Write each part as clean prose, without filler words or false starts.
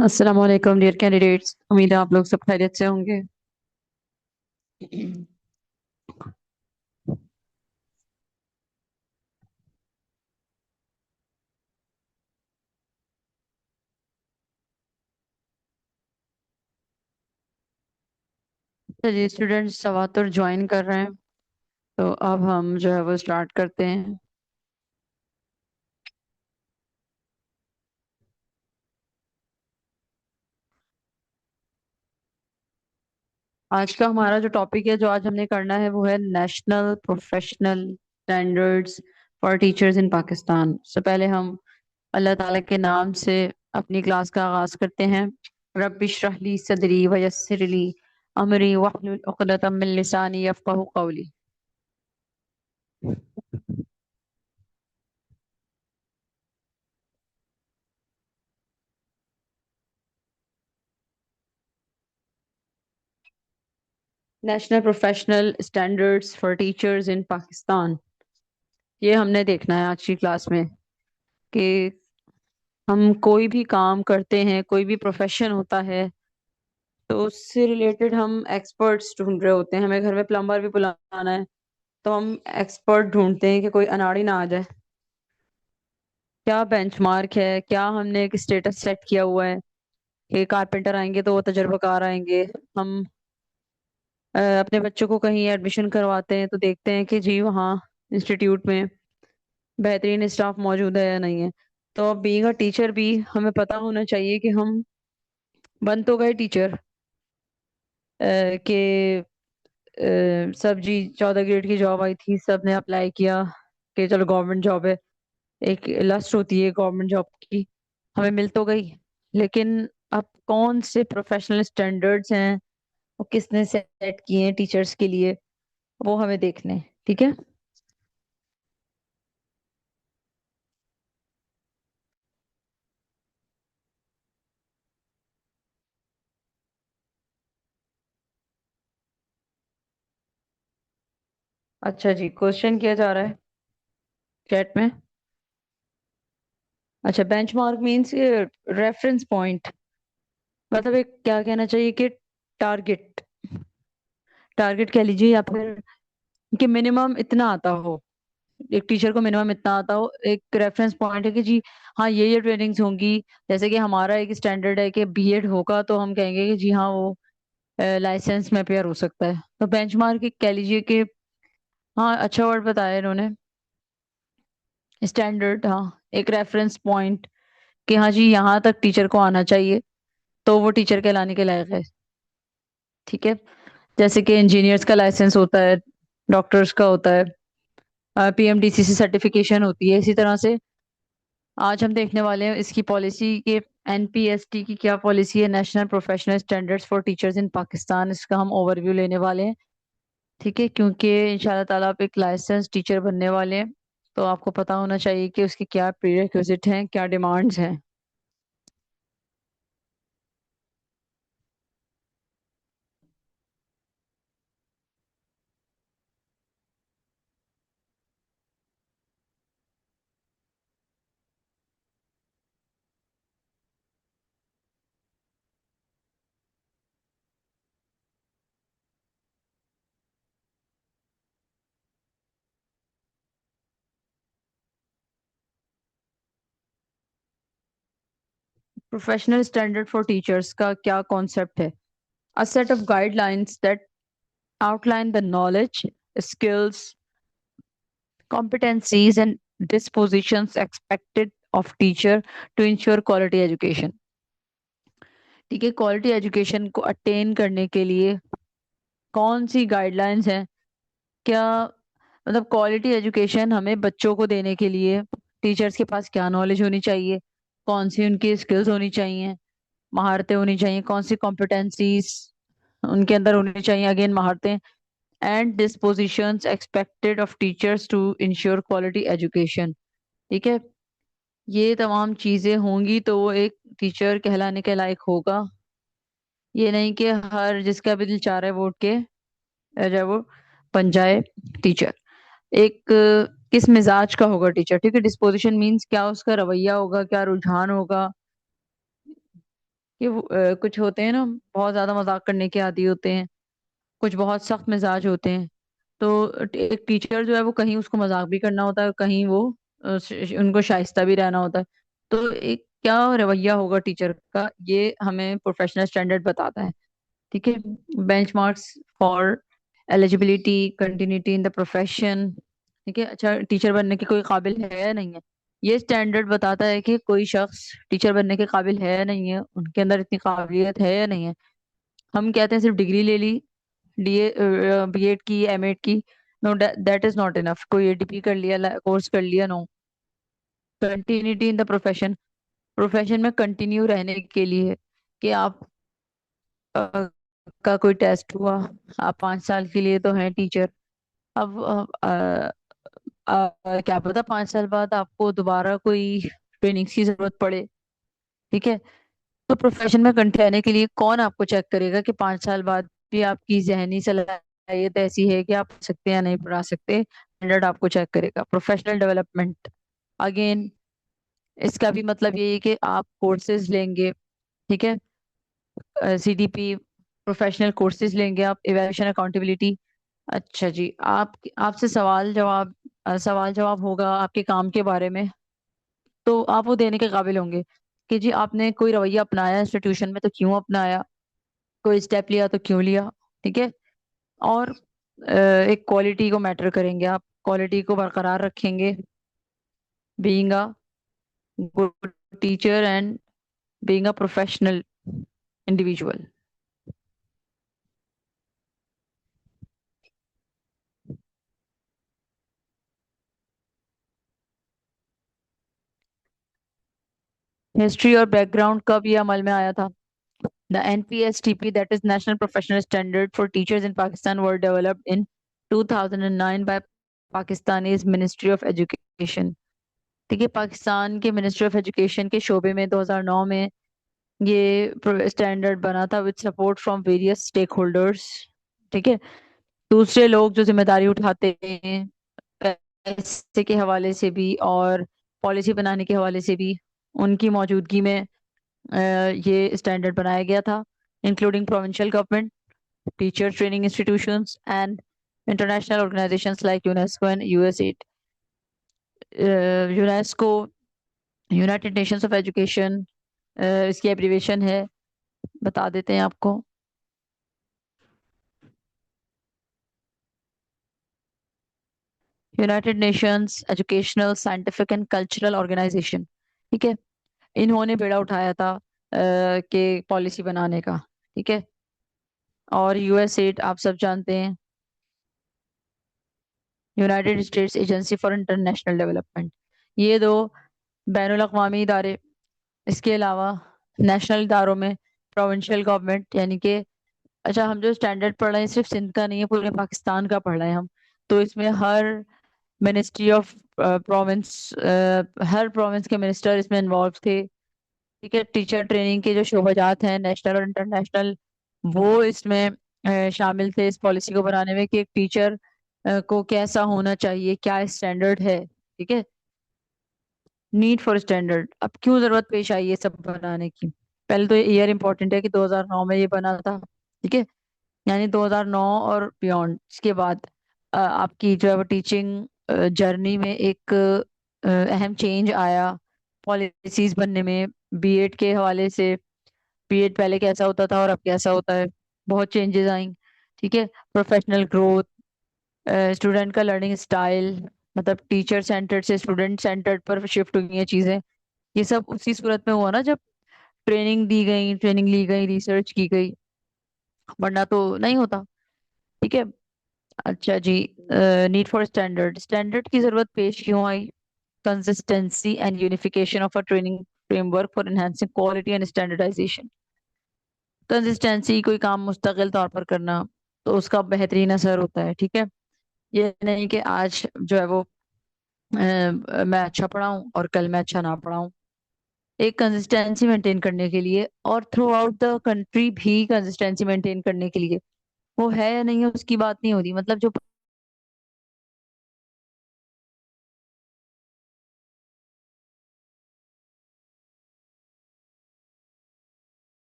अस्सलाम वालेकुम dear candidates. उम्मीद है आप लोग सब खैरियत से होंगे। चलिए स्टूडेंट्स सवातुर ज्वाइन कर रहे हैं, तो अब हम जो है वो स्टार्ट करते हैं। आज का हमारा जो टॉपिक है, जो आज हमने करना है, वो है national professional standards for teachers in Pakistan. सबसे पहले हम अल्लाह ताला के नाम से अपनी क्लास का आगाज करते हैं। रब्बि इश्रह ली सदरी व यस्सिर ली अमरी वहलुल उक़दतम मिन लिसानी यफ़क़हू क़ौली। National professional standards for teachers in Pakistan, ये हमने देखना है आज की क्लास में कि हम कोई भी काम करते हैं, कोई भी प्रोफेशन होता है, तो उससे रिलेटेड हम एक्सपर्ट्स ढूंढ रहे होते हैं। हमें घर में प्लम्बर भी बुलाना है, तो हम एक्सपर्ट ढूंढते हैं कि कोई अनाड़ी ना आ जाए। क्या बेंचमार्क है, क्या हमने एक स्टेटस सेट किया हुआ है कि कारपेंटर आएंगे तो वो तजर्बाकार आएंगे। हम अपने बच्चों को कहीं एडमिशन करवाते हैं तो देखते हैं कि जी वहाँ इंस्टीट्यूट में बेहतरीन स्टाफ मौजूद है या नहीं है। तो अब बीइंग अ टीचर भी हमें पता होना चाहिए कि हम बन तो गए टीचर कि सब जी 14 ग्रेड की जॉब आई थी, सब ने अप्लाई किया कि चलो गवर्नमेंट जॉब है। एक लस्ट होती है गवर्नमेंट जॉब की, हमें मिल तो गई। लेकिन अब कौन से प्रोफेशनल स्टैंडर्ड्स हैं, वो किसने सेट किए हैं टीचर्स के लिए, वो हमें देखने हैं। ठीक है। अच्छा जी, क्वेश्चन किया जा रहा है चैट में। अच्छा, बेंचमार्क मींस रेफरेंस पॉइंट, मतलब एक क्या कहना चाहिए कि टारगेट, टारगेट कह लीजिए, या फिर कि मिनिमम इतना आता हो। एक टीचर को मिनिमम इतना आता हो, एक रेफरेंस पॉइंट है कि जी हाँ ये ट्रेनिंग्स होंगी। जैसे कि हमारा एक स्टैंडर्ड है कि बीएड होगा तो हम कहेंगे कि जी हाँ वो लाइसेंस में अपेयर हो सकता है। तो बेंचमार्क कह लीजिए कि, हाँ अच्छा वर्ड बताया इन्होंने, स्टैंडर्ड, हाँ एक रेफरेंस पॉइंट कि हाँ जी यहाँ तक टीचर को आना चाहिए तो वो टीचर कहलाने के लायक है। ठीक है। जैसे कि इंजीनियर्स का लाइसेंस होता है, डॉक्टर्स का होता है, पीएमडीसीसी सर्टिफिकेशन होती है, इसी तरह से आज हम देखने वाले हैं इसकी पॉलिसी के एनपीएसटी की क्या पॉलिसी है, national professional standards for teachers in Pakistan. इसका हम ओवरव्यू लेने वाले हैं। ठीक है, क्योंकि इंशाल्लाह ताला आप एक लाइसेंस टीचर बनने वाले हैं, तो आपको पता होना चाहिए कि उसके क्या प्रीरेक्विजिट हैं, क्या डिमांड्स हैं। प्रोफेशनल स्टैंडर्ड फॉर टीचर्स का क्या कॉन्सेप्ट है? A set of guidelines that outline the knowledge, skills, competencies and dispositions expected of teacher to ensure quality education। ठीक है, क्वालिटी एजुकेशन को अटेन करने के लिए कौन सी गाइडलाइंस हैं, क्या मतलब क्वालिटी एजुकेशन हमें बच्चों को देने के लिए टीचर्स के पास क्या नॉलेज होनी चाहिए, कौन सी उनकी स्किल्स होनी चाहिए, महारतें होनी चाहिए, कौन सी कॉम्पिटेंसीज उनके अंदर होनी चाहिए, अगेन महारतें, and dispositions expected of teachers to ensure quality education. ठीक है, ये तमाम चीजें होंगी तो वो एक टीचर कहलाने के लायक होगा। ये नहीं कि हर जिसका भी दिल चाह रहा है वोट के जब वो बन जाए टीचर। एक किस मिजाज का होगा टीचर। ठीक है, डिस्पोजिशन मींस क्या उसका रवैया होगा, क्या रुझान होगा, कि कुछ होते हैं ना, बहुत ज्यादा मजाक करने के आदी होते हैं, कुछ बहुत सख्त मिजाज होते हैं। तो एक टीचर जो है वो कहीं उसको मजाक भी करना होता है, कहीं वो उनको शाइस्ता भी रहना होता है। तो एक क्या रवैया होगा टीचर का, ये हमें प्रोफेशनल स्टैंडर्ड बताता है। ठीक है। Benchmarks for eligibility continuity in the profession. ठीक है, अच्छा टीचर बनने के कोई काबिल है या नहीं है, ये स्टैंडर्ड बताता है कि कोई शख्स टीचर बनने के काबिल है या नहीं है, उनके अंदर इतनी काबिलियत है या नहीं है। हम कहते हैं सिर्फ डिग्री ले ली, डीए बीएड की एमएड की, no that is not enough. कोई एडीपी कर लिया, कोर्स कर लिया, no. Continuity in the profession, profession में कंटिन्यू रहने के लिए कि आप का कोई टेस्ट हुआ, आप 5 साल के लिए तो हैं टीचर। अब क्या पता 5 साल बाद आपको दोबारा कोई ट्रेनिंग की जरूरत पड़े। ठीक है। तो प्रोफेशन में कंटिन्यू रहने के लिए कौन आपको चेक करेगा कि 5 साल बाद भी आपकी जहनी सलाहियत ऐसी है कि आप पढ़ा सकते हैं या नहीं पढ़ा सकते। स्टैंडर्ड आपको चेक करेगा। प्रोफेशनल डेवलपमेंट, अगेन इसका भी मतलब ये है कि आप कोर्सेज लेंगे। ठीक है। सीडीपी, प्रोफेशनल कोर्सेज लेंगे आप, इवैल्यूएशन अकाउंटेबिलिटी। अच्छा जी, आप आपसे सवाल जवाब होगा आपके काम के बारे में, तो आप वो देने के काबिल होंगे कि जी आपने कोई रवैया अपनाया इंस्टीट्यूशन में तो क्यों अपनाया, कोई स्टेप लिया तो क्यों लिया। ठीक है। और एक क्वालिटी को मैटर करेंगे, आप क्वालिटी को बरकरार रखेंगे, being a good teacher and being a professional individual. History और बैकग्राउंड कब ये अमल में आया था? The NPSTP, that is National Professional Standard for Teachers in Pakistan, were developed in 2009 by Pakistani's Ministry of Education. ठीक है, पाकिस्तान के मिनिस्ट्री ऑफ एजुकेशन के शोबे में 2009 में ये स्टैंडर्ड बना था with support from various stakeholders. ठीक है। दूसरे लोग जो जिम्मेदारी उठाते हैं पैसे के हवाले से भी और पॉलिसी बनाने के हवाले से भी, उनकी मौजूदगी में ये स्टैंडर्ड बनाया गया था, including provincial government, teacher training institutions and international organisations like UNESCO and USAID. UNESCO, United Nations of Education, इसकी एब्रीवेशन है, बता देते हैं आपको। United Nations Educational Scientific and Cultural Organisation. ठीक है। इन्होंने बेड़ा उठाया था कि पॉलिसी बनाने का। ठीक है। और यूएसएड आप सब जानते हैं, United states agency for international development. ये दो बैनुल अक़वामी इदारे, इसके अलावा नेशनल इदारों में प्रोविंशियल गवर्नमेंट, यानी कि अच्छा हम जो स्टैंडर्ड पढ़ रहे हैं सिर्फ सिंध का नहीं है, पूरे पाकिस्तान का पढ़ रहे हैं हम। तो इसमें हर मिनिस्ट्री ऑफ प्रोविंस, हर प्रोविंस के मिनिस्टर इसमें इन्वॉल्व थे। ठीक है। टीचर ट्रेनिंग के जो शोबाजात हैं नेशनल और इंटरनेशनल, वो इसमें शामिल थे इस पॉलिसी को बनाने में कि एक टीचर को कैसा होना चाहिए, क्या स्टैंडर्ड है। ठीक है। नीड फॉर स्टैंडर्ड, अब क्यों जरूरत पेश आई ये सब बनाने की? पहले तो ये ईयर इंपॉर्टेंट है कि 2009 में ये बना था। ठीक है। यानी 2009 और बियॉन्ड, इसके बाद आपकी जो है वो टीचिंग जर्नी में एक अहम चेंज आया पॉलिसीज बनने में। बीएड के हवाले से, बीएड पहले कैसा होता था और अब कैसा होता है, बहुत चेंजेस आई। ठीक है। प्रोफेशनल ग्रोथ, स्टूडेंट का लर्निंग स्टाइल, मतलब टीचर सेंटर्ड से स्टूडेंट सेंटर्ड पर शिफ्ट हुई हैं चीजें। ये सब उसी सूरत में हुआ ना जब ट्रेनिंग दी गई, ट्रेनिंग ली गई, रिसर्च की गई, वरना तो नहीं होता। ठीक है। अच्छा जी, नीड फॉर स्टैंडर्ड, स्टैंडर्ड की जरूरत पेश क्यों आई? Consistency and unification of a training framework for enhancing quality and standardisation. Consistency, कोई काम मुस्तकिल तौर पर करना, तो उसका बेहतरीन असर होता है। ठीक है। ये नहीं कि आज जो है वो मैं अच्छा पढ़ाऊं और कल मैं अच्छा ना पढ़ाऊं। एक कंसिस्टेंसी मेंटेन करने के लिए और थ्रू आउट द कंट्री भी कंसिस्टेंसी मेंटेन करने के लिए, वो है या नहीं है उसकी बात नहीं होती, मतलब जो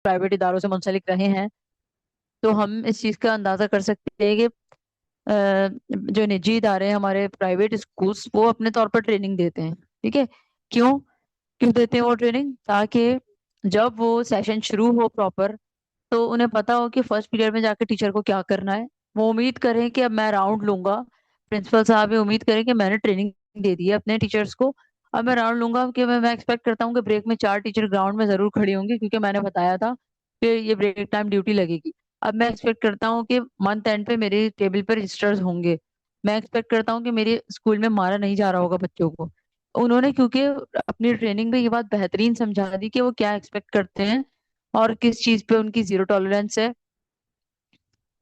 प्राइवेट इदारों से मुंसलिक रहे हैं, तो हम इस चीज का अंदाजा कर सकते हैं कि जो निजी इदारे हैं, हमारे प्राइवेट स्कूल्स, वो अपने तौर पर ट्रेनिंग देते हैं। ठीक है। क्यों क्यों देते हैं वो ट्रेनिंग? ताकि जब वो सेशन शुरू हो प्रॉपर, तो उन्हें पता हो कि फर्स्ट पीरियड में जाकर टीचर को क्या करना है। वो उम्मीद करें कि अब मैं राउंड लूंगा, प्रिंसिपल साहब ये उम्मीद करें कि मैंने ट्रेनिंग दे दी है अपने टीचर्स को, अब मैं राउंड लूंगा। कि मैं एक्सपेक्ट करता हूँ कि ब्रेक में 4 टीचर ग्राउंड में जरूर खड़ी होंगी, क्योंकि मैंने बताया था कि ये ब्रेक टाइम ड्यूटी लगेगी। अब मैं एक्सपेक्ट करता हूँ कि मंथ एंड पे मेरे टेबल पर रजिस्टर्स होंगे। मैं एक्सपेक्ट करता हूँ कि मेरे स्कूल में मारा नहीं जा रहा होगा बच्चों को। उन्होंने क्योंकि अपनी ट्रेनिंग में ये बात बेहतरीन समझा दी कि वो क्या एक्सपेक्ट करते हैं और किस चीज पे उनकी जीरो टॉलरेंस है,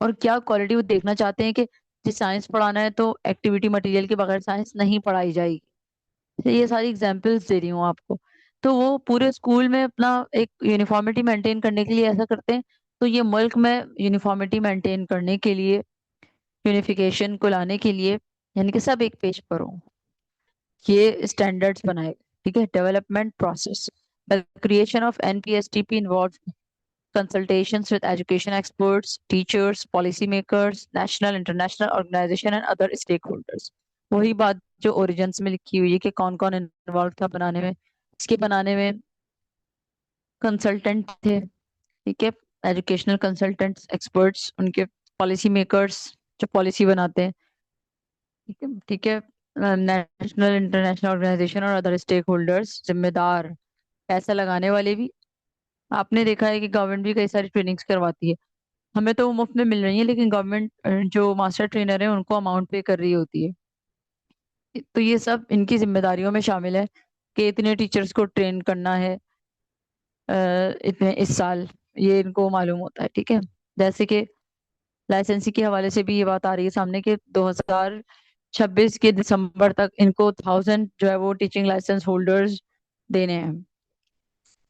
और क्या क्वालिटी वो देखना चाहते हैं कि जो साइंस पढ़ाना है तो एक्टिविटी मटेरियल के बगैर साइंस नहीं पढ़ाई जाएगी। तो ये सारी एग्जांपल्स दे रही हूँ आपको। तो वो पूरे स्कूल में अपना एक यूनिफॉर्मिटी मेंटेन करने के लिए ऐसा करते हैं। तो ये मुल्क में यूनिफॉर्मिटी मेंटेन करने के लिए, यूनिफिकेशन को लाने के लिए, यानी कि सब एक पेज पर हो, ये स्टैंडर्ड्स बनाए। ठीक है। Development process, the creation of NPSTP involve consultations with education experts, teachers, policymakers, national, international organization and other stakeholders। वही बात जो ओरिजिन्स में लिखी हुई है कि कौन कौन इन्वॉल्व था बनाने में। इसके बनाने में कंसल्टेंट थे। ठीक है। एजुकेशनल कंसल्टेंट्स, एक्सपर्ट्स, उनके पॉलिसी मेकर्स जो पॉलिसी बनाते हैं। ठीक है। ठीक है। नेशनल इंटरनेशनल ऑर्गेनाइजेशन और अदर स्टेक होल्डर्स, जिम्मेदार, पैसा लगाने वाले भी। आपने देखा है कि गवर्नमेंट भी कई सारी ट्रेनिंग्स करवाती है। हमें तो वो मुफ्त में मिल रही है, लेकिन गवर्नमेंट जो मास्टर ट्रेनर है उनको अमाउंट पे कर रही होती है। तो ये सब इनकी जिम्मेदारियों में शामिल है कि इतने टीचर्स को ट्रेन करना है अ, इतने इस साल, ये इनको मालूम होता है। ठीक है। जैसे कि लाइसेंसी के हवाले से भी ये बात आ रही है सामने कि 2026 के दिसंबर तक इनको 1000 जो है वो टीचिंग लाइसेंस होल्डर्स देने हैं।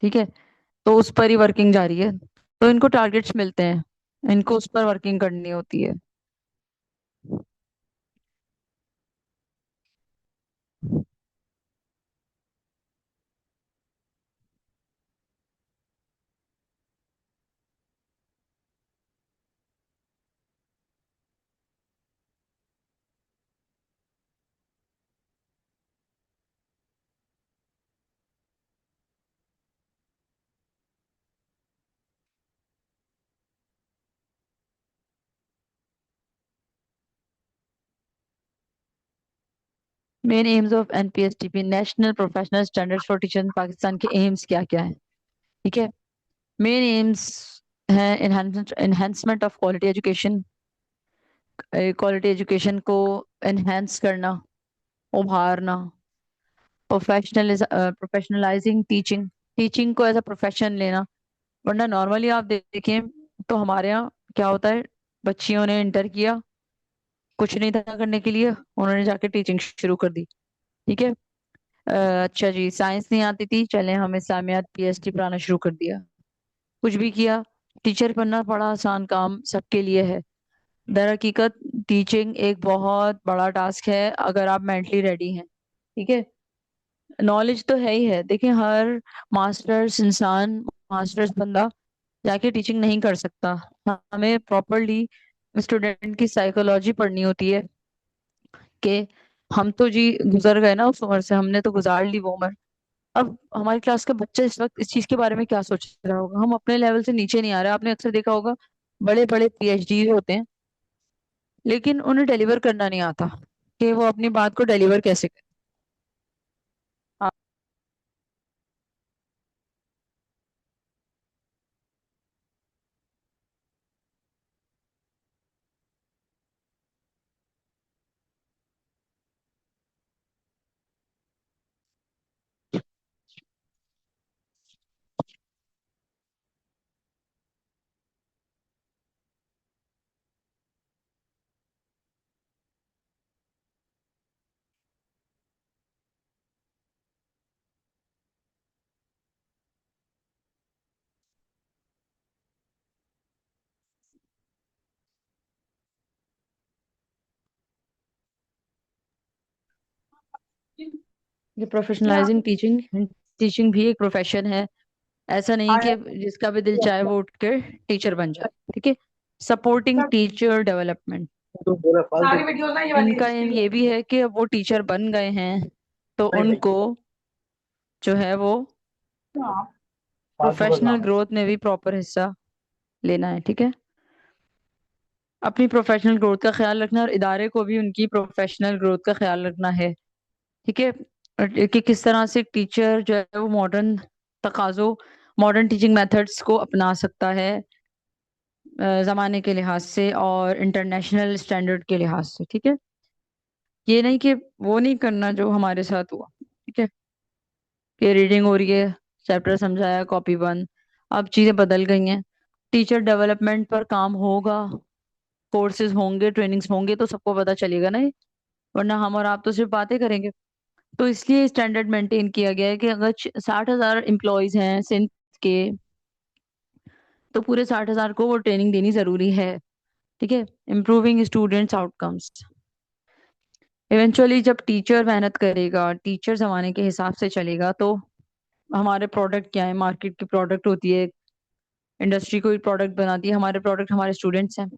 ठीक है। तो उस पर ही वर्किंग जारी है। तो इनको टारगेट्स मिलते हैं, इनको उस पर वर्किंग करनी होती है। Main aims of NPSTP, national professional standards for teacher in Pakistan के एम्स क्या क्या है? ठीक है। मेन एम्स है enhancement of quality education, quality education को एनहेंस करना, उभारना। प्रोफेशनलाइजिंग टीचिंग, टीचिंग को एज अ प्रोफेशन लेना। वरना नॉर्मली आप देखें तो हमारे यहाँ क्या होता है, बच्चियों ने इंटर किया, कुछ नहीं था करने के लिए, उन्होंने जाके टीचिंग शुरू कर दी। ठीक है। अच्छा जी, साइंस नहीं आती थी, चले हम इस्लामियात पीएचडी पढ़ाना शुरू कर दिया। कुछ भी किया, टीचर बनना बड़ा आसान काम सबके लिए है। दर हकीकत टीचिंग एक बहुत बड़ा टास्क है अगर आप मेंटली रेडी हैं। ठीक है। नॉलेज तो है ही है, देखिए हर मास्टर्स इंसान, मास्टर्स बंदा जाके टीचिंग नहीं कर सकता। हमें प्रॉपरली स्टूडेंट की साइकोलॉजी पढ़नी होती है कि हम तो जी गुजर गए ना उस उम्र से, हमने तो गुजार ली वो उम्र। अब हमारी क्लास का बच्चा इस वक्त इस चीज के बारे में क्या सोच रहा होगा? हम अपने लेवल से नीचे नहीं आ रहे। आपने अक्सर देखा होगा बड़े बड़े पीएचडी होते हैं, लेकिन उन्हें डिलीवर करना नहीं आता कि वो अपनी बात को डिलीवर कैसे करें। हाँ, ये प्रोफेशनलाइजिंग टीचिंग, टीचिंग भी एक प्रोफेशन है। ऐसा नहीं कि जिसका भी दिल चाहे वो उठ के टीचर बन जाए। ठीक है। सपोर्टिंग टीचर डेवलपमेंट, सारी वीडियोस ना ये वाली इनका इसकी एम है। ये भी है कि अब वो टीचर बन गए हैं तो उनको जो है वो हाँ। प्रोफेशनल ग्रोथ में भी प्रॉपर हिस्सा लेना है। ठीक है। अपनी प्रोफेशनल ग्रोथ का ख्याल रखना और इदारे को भी उनकी प्रोफेशनल ग्रोथ का ख्याल रखना है। ठीक है। और कि किस तरह से टीचर जो है वो मॉडर्न तकाजों, मॉडर्न टीचिंग मेथड्स को अपना सकता है ज़माने के लिहाज से और इंटरनेशनल स्टैंडर्ड के लिहाज से। ठीक है। ये नहीं कि वो नहीं करना जो हमारे साथ हुआ। ठीक है। कि रीडिंग हो रही है, चैप्टर समझाया, कॉपी बंद। अब चीज़ें बदल गई हैं। टीचर डेवलपमेंट पर काम होगा, कोर्सेज होंगे, ट्रेनिंग्स होंगे तो सबको पता चलेगा ना। वरना हम और आप तो सिर्फ बातें करेंगे। तो इसलिए स्टैंडर्ड मेंटेन किया गया है कि अगर 60,000 एम्प्लॉयज हैं सिंध के, तो पूरे 60,000 को वो ट्रेनिंग देनी जरूरी है। ठीक है। इम्प्रूविंग स्टूडेंट्स आउटकम्स, इवेंचुअली जब टीचर मेहनत करेगा, टीचर जमाने के हिसाब से चलेगा, तो हमारे प्रोडक्ट क्या है, मार्केट की प्रोडक्ट होती है, इंडस्ट्री कोई प्रोडक्ट बनाती है, हमारे प्रोडक्ट हमारे स्टूडेंट्स हैं।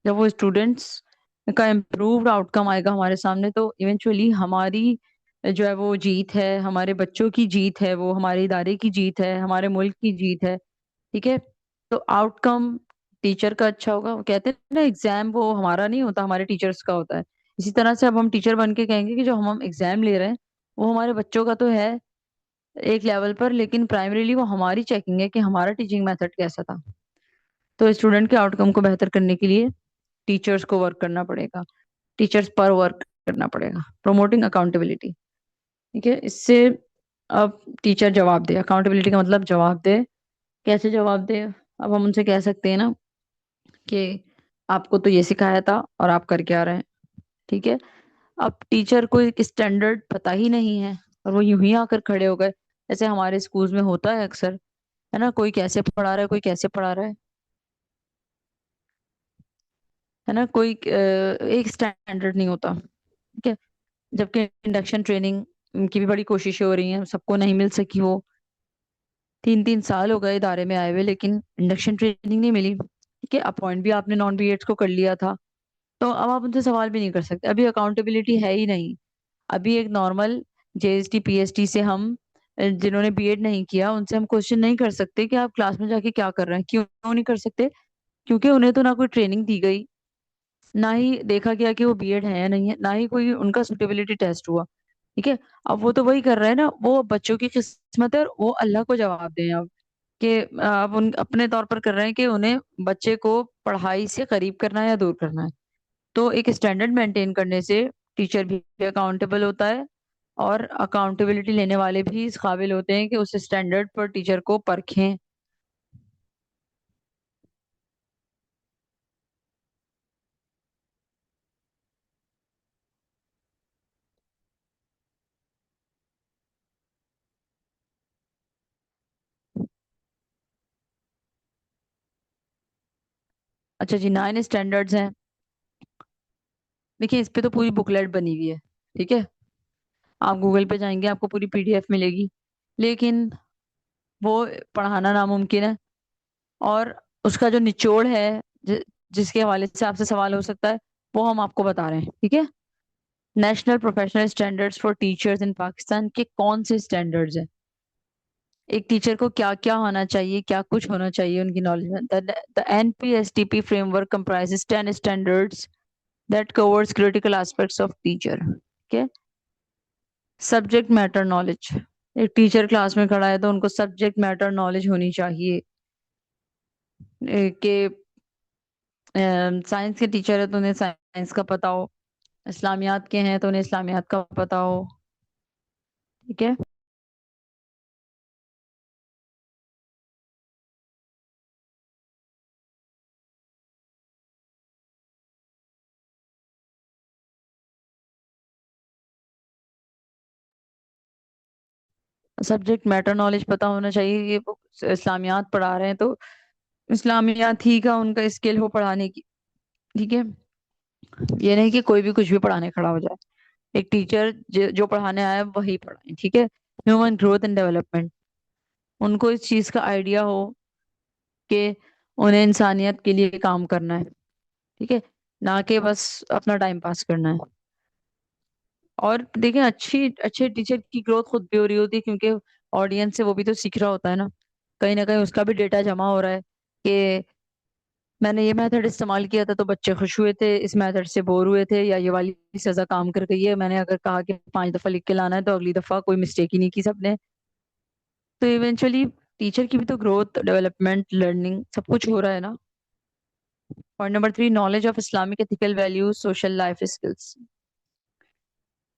जब वो स्टूडेंट्स का इम्प्रूव्ड आउटकम आएगा हमारे सामने, तो इवेंचुअली हमारी जो है वो जीत है, हमारे बच्चों की जीत है, वो हमारे इदारे की जीत है, हमारे मुल्क की जीत है। ठीक है। तो आउटकम टीचर का अच्छा होगा। वो कहते हैं ना, एग्जाम वो हमारा नहीं होता, हमारे टीचर्स का होता है। इसी तरह से अब हम टीचर बन के कहेंगे कि जो हम एग्जाम ले रहे हैं वो हमारे बच्चों का तो है एक लेवल पर, लेकिन प्राइमरीली वो हमारी चेकिंग है कि हमारा टीचिंग मेथड कैसा था। तो स्टूडेंट के आउटकम को बेहतर करने के लिए टीचर्स को वर्क करना पड़ेगा, टीचर्स पर वर्क करना पड़ेगा। Promoting accountability. ठीक है। इससे अब टीचर जवाब दे, अकाउंटेबिलिटी का मतलब जवाब दे। कैसे जवाब दे? अब हम उनसे कह सकते हैं ना कि आपको तो ये सिखाया था और आप कर क्या रहे हैं। ठीक है। अब टीचर को एक स्टैंडर्ड पता ही नहीं है और वो यूं ही आकर खड़े हो गए, जैसे हमारे स्कूल्स में होता है अक्सर, है ना, कोई कैसे पढ़ा रहा है, कोई कैसे पढ़ा रहा है ना, कोई एक स्टैंडर्ड नहीं होता। ठीक है। जबकि इंडक्शन ट्रेनिंग की भी बड़ी कोशिशें हो रही हैं, सबको नहीं मिल सकी वो। 3-3 साल हो गए इदारे में आए हुए, लेकिन इंडक्शन ट्रेनिंग नहीं मिली। ठीक है। अपॉइंट भी आपने नॉन बीएड्स को कर लिया था, तो अब आप उनसे सवाल भी नहीं कर सकते। अभी अकाउंटेबिलिटी है ही नहीं। अभी एक नॉर्मल जेएसटी पीएचडी से हम जिन्होंने बीएड नहीं किया उनसे हम क्वेश्चन नहीं कर सकते कि आप क्लास में जाके क्या कर रहे हैं। क्यों नहीं कर सकते? क्योंकि उन्हें तो ना कोई ट्रेनिंग दी गई, ना ही देखा गया कि वो बीएड है या नहीं है, ना ही कोई उनका सुटेबिलिटी टेस्ट हुआ। ठीक है। अब वो तो वही कर रहे हैं ना, वो बच्चों की किस्मत है और वो अल्लाह को जवाब दें अब कि अब उन अपने तौर पर कर रहे हैं कि उन्हें बच्चे को पढ़ाई से करीब करना है या दूर करना है। तो एक स्टैंडर्ड मेंटेन करने से टीचर भी अकाउंटेबल होता है और अकाउंटेबिलिटी लेने वाले भी इस काबिल होते हैं कि उस स्टैंडर्ड पर टीचर को परखें। अच्छा जी, 9 स्टैंडर्ड्स हैं। देखिए, इस पे तो पूरी बुकलेट बनी हुई है। ठीक है। आप गूगल पे जाएंगे आपको पूरी पीडीएफ मिलेगी, लेकिन वो पढ़ाना नामुमकिन है। और उसका जो निचोड़ है, जिसके हवाले से आपसे सवाल हो सकता है, वो हम आपको बता रहे हैं। ठीक है। National professional standards for teachers in Pakistan के कौन से स्टैंडर्ड्स हैं? एक टीचर को क्या क्या होना चाहिए, क्या कुछ होना चाहिए उनकी नॉलेज में। The NPSTP framework comprises 10 standards that covers critical aspects of teacher. ठीक है। सब्जेक्ट मैटर नॉलेज, एक टीचर क्लास में खड़ा है तो उनको सब्जेक्ट मैटर नॉलेज होनी चाहिए। कि साइंस के टीचर है तो उन्हें साइंस का पता हो, इस्लामियात के हैं तो उन्हें इस्लामियात का पता हो। ठीक है। सब्जेक्ट मैटर नॉलेज पता होना चाहिए। ये वो इस्लामियात पढ़ा रहे हैं तो इस्लामियात ही का उनका स्किल हो पढ़ाने की। ठीक है। ये नहीं कि कोई भी कुछ भी पढ़ाने खड़ा हो जाए। एक टीचर जो पढ़ाने आया है वही पढ़ाए। ठीक है। ह्यूमन ग्रोथ एंड डेवलपमेंट, उनको इस चीज का आइडिया हो कि उन्हें इंसानियत के लिए काम करना है, ठीक है, ना कि बस अपना टाइम पास करना है। और देखें, अच्छी अच्छे टीचर की ग्रोथ खुद भी हो रही होती है, क्योंकि ऑडियंस से वो भी तो सीख रहा होता है ना कहीं उसका भी डेटा जमा हो रहा है कि मैंने ये मेथड इस्तेमाल किया था तो बच्चे खुश हुए थे, इस मेथड से बोर हुए थे, या ये वाली सजा काम कर गई है, मैंने अगर कहा कि 5 दफा लिख के लाना है तो अगली दफा कोई मिस्टेक ही नहीं की सबने। तो इवेंचुअली टीचर की भी तो ग्रोथ, डेवलपमेंट, लर्निंग सब कुछ हो रहा है ना। Point number 3, knowledge of Islamic ethical values, social life skills.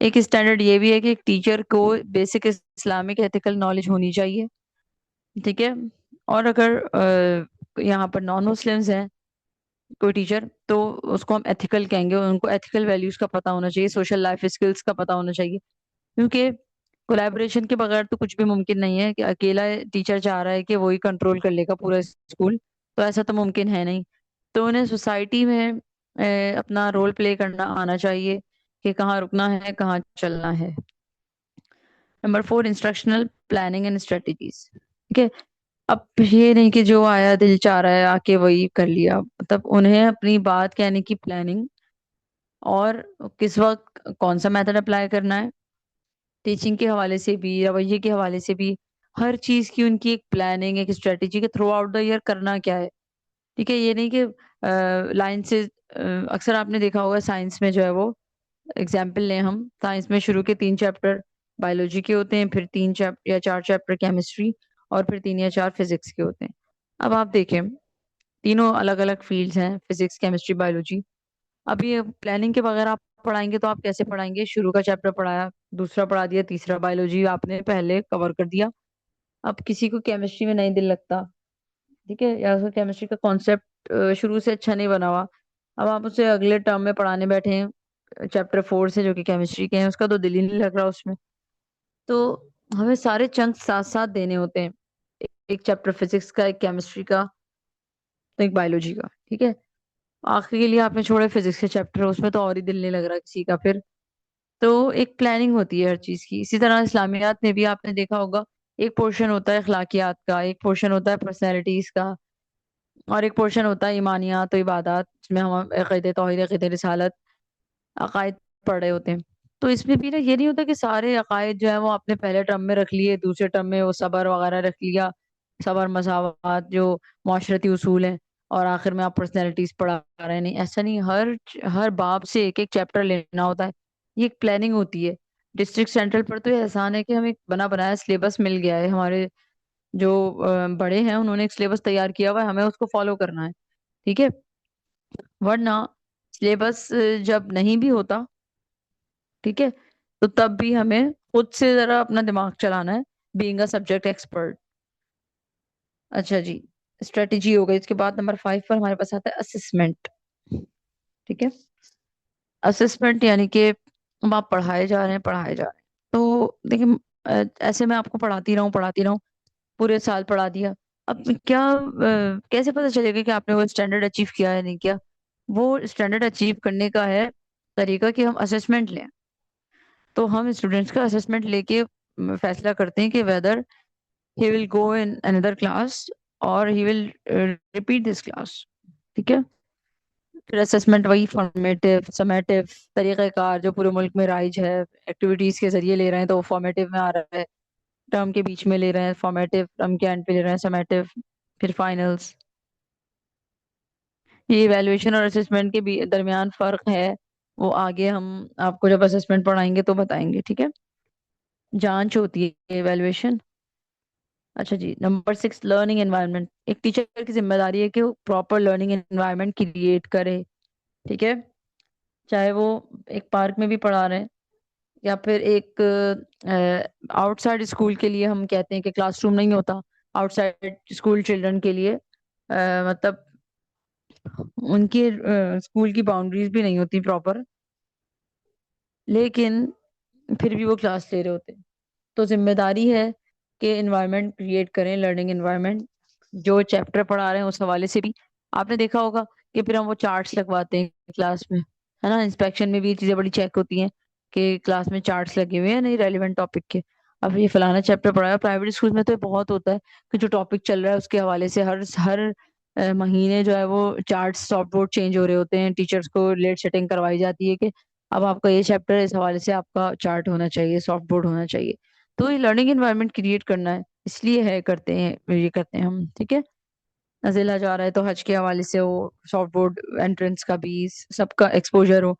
एक स्टैंडर्ड ये भी है कि एक टीचर को बेसिक इस्लामिक एथिकल नॉलेज होनी चाहिए, ठीक है। और अगर यहाँ पर नॉन मुस्लिम्स हैं कोई टीचर, तो उसको हम एथिकल कहेंगे, उनको एथिकल वैल्यूज का पता होना चाहिए, सोशल लाइफ स्किल्स का पता होना चाहिए। क्योंकि कोलैबोरेशन के बगैर तो कुछ भी मुमकिन नहीं है, कि अकेला टीचर चाह रहा है कि वही कंट्रोल कर लेगा पूरा स्कूल, तो ऐसा तो मुमकिन है नहीं। तो उन्हें सोसाइटी में अपना रोल प्ले करना आना चाहिए कि कहाँ रुकना है, कहाँ चलना है। Number 4, instructional planning and strategies, ठीक है। अब ये नहीं कि जो आया दिल चाह रहा है आके वही कर लिया, मतलब उन्हें अपनी बात कहने की प्लानिंग, और किस वक्त कौन सा मेथड अप्लाई करना है, टीचिंग के हवाले से भी, रवैये के हवाले से भी, हर चीज की उनकी एक प्लानिंग, एक स्ट्रेटेजी के थ्रू आउट द ईयर करना क्या है, ठीक है। ये नहीं कि लाइन से अक्सर आपने देखा होगा साइंस में जो है वो, एग्जाम्पल लें हम, साइंस में शुरू के 3 चैप्टर बायोलॉजी के होते हैं, फिर 3 चैप्टर या 4 चैप्टर केमिस्ट्री, और फिर 3 या 4 फिजिक्स के होते हैं। अब आप देखें, तीनों अलग अलग फील्ड्स हैं, फिजिक्स, केमिस्ट्री, बायोलॉजी। अब ये प्लानिंग के बगैर आप पढ़ाएंगे तो आप कैसे पढ़ाएंगे? शुरू का चैप्टर पढ़ाया, दूसरा पढ़ा दिया, तीसरा बायोलॉजी आपने पहले कवर कर दिया। अब किसी को केमिस्ट्री में नहीं दिल लगता, ठीक है, या उसको केमिस्ट्री का कॉन्सेप्ट शुरू से अच्छा नहीं बना हुआ, अब आप उसे अगले टर्म में पढ़ाने बैठे हैं चैप्टर 4 से, जो कि केमिस्ट्री के हैं, उसका तो दिल ही नहीं लग रहा उसमें। तो हमें सारे चंक साथ साथ देने होते हैं, एक चैप्टर फिजिक्स का, एक केमिस्ट्री का, तो एक बायोलॉजी का, ठीक है। आखिरी के लिए आपने छोड़े फिजिक्स के चैप्टर, उसमें तो और ही दिल नहीं लग रहा किसी का फिर। तो एक प्लानिंग होती है हर चीज की। इसी तरह इस्लामियात में भी आपने देखा होगा, एक पोर्शन होता है अखलाकियात का, एक पोर्शन होता है पर्सनैलिटीज का, और एक पोर्शन होता है ईमानियात और इबादत, जिसमें हम अक़ीदे तौहीद, अक़ीदे रिसालत, अकायद पढ़ रहे होते हैं। तो इसमें भी ना ये नहीं होता कि सारे अकायद जो है वो आपने पहले टर्म में रख लिए, दूसरे टर्म में वो सबर वगैरह रख लिया, सबर, मसावत, जो माशरती उसूल हैं, और आखिर में आप पर्सनैलिटीज पढ़ा रहे हैं। नहीं, ऐसा नहीं, हर हर बाब से एक एक चैप्टर लेना होता है। ये एक प्लानिंग होती है। डिस्ट्रिक्ट सेंट्रल पर तो ये एहसान है कि हमें एक बना बनाया सिलेबस मिल गया है, हमारे जो बड़े हैं उन्होंने एक सिलेबस तैयार किया हुआ है, हमें उसको फॉलो करना है, ठीक है। वरना सिलेबस जब नहीं भी होता, ठीक है, तो तब भी हमें खुद से जरा अपना दिमाग चलाना है, बीइंग अ सब्जेक्ट एक्सपर्ट। अच्छा जी, स्ट्रेटेजी हो गई। इसके बाद नंबर 5 पर हमारे पास आता है असेसमेंट, ठीक है। असेसमेंट यानी कि अब आप पढ़ाए जा रहे हैं, पढ़ाए जा रहे हैं, तो देखिए, ऐसे मैं आपको पढ़ाती रहूं, पूरे साल पढ़ा दिया, अब क्या कैसे पता चलेगा कि आपने वो स्टैंडर्ड अचीव किया है नहीं किया? वो स्टैंडर्ड अचीव करने का है तरीका कि हम असेसमेंट लें। तो हम स्टूडेंट्स का असेसमेंट लेके फैसला करते हैं कि whether he will go in another class और he will repeat this class, ठीक है। फिर असेसमेंट वही फॉर्मेटिव, समेटिव तरीक़ाकार जो पूरे मुल्क में राइज है, एक्टिविटीज के जरिए ले रहे हैं तो वो फॉर्मेटिव में आ रहा है, टर्म के बीच में ले रहे हैं फॉर्मेटिव, टर्म के एंड पे ले रहे हैं समेटिव, फिर फाइनल्स। ये इवैल्यूएशन और असेसमेंट के दरमियान फर्क है, वो आगे हम आपको जब असेसमेंट पढ़ाएंगे तो बताएंगे, ठीक है। जांच होती है इवैल्यूएशन। अच्छा जी, नंबर 6, लर्निंग एनवायरनमेंट। एक टीचर की जिम्मेदारी है कि वो प्रॉपर लर्निंग एनवायरनमेंट क्रिएट करे, ठीक है। चाहे वो एक पार्क में भी पढ़ा रहे हैं, या फिर एक आउटसाइड स्कूल के लिए, हम कहते हैं कि क्लासरूम नहीं होता, आउटसाइड स्कूल चिल्ड्रन के लिए, मतलब उनके स्कूल की बाउंड्रीज भी नहीं होती प्रॉपर, लेकिन फिर भी वो क्लास ले रहे होते हैं। तो जिम्मेदारी है कि एनवायरनमेंट क्रिएट करें, लर्निंग एनवायरनमेंट, जो चैप्टर पढ़ा रहे हैं उस हवाले से भी। आपने देखा होगा कि फिर हम वो चार्ट्स लगवाते हैं क्लास में, है ना, इंस्पेक्शन में भी ये चीजें बड़ी चेक होती हैं कि क्लास में चार्ट्स लगे हुए हैं नहीं, रेलिवेंट टॉपिक के। अब ये फलाना चैप्टर पढ़ा है। प्राइवेट स्कूल में तो ये बहुत होता है कि जो टॉपिक चल रहा है उसके हवाले से हर हर महीने जो है वो चार्ट सॉफ्ट बोर्ड चेंज हो रहे होते हैं। टीचर्स को लेट सेटिंग करवाई जाती है कि अब आपका ये चैप्टर इस हवाले से आपका चार्ट होना चाहिए, सॉफ्ट बोर्ड होना चाहिए। तो ये लर्निंग एनवायरनमेंट क्रिएट करना है, इसलिए है करते हैं, ये करते हैं हम। ठीक है, नजिला जा रहा है तो हज के हवाले से हो, सॉफ्ट बोर्ड एंट्रेंस का भी सबका एक्सपोजर हो।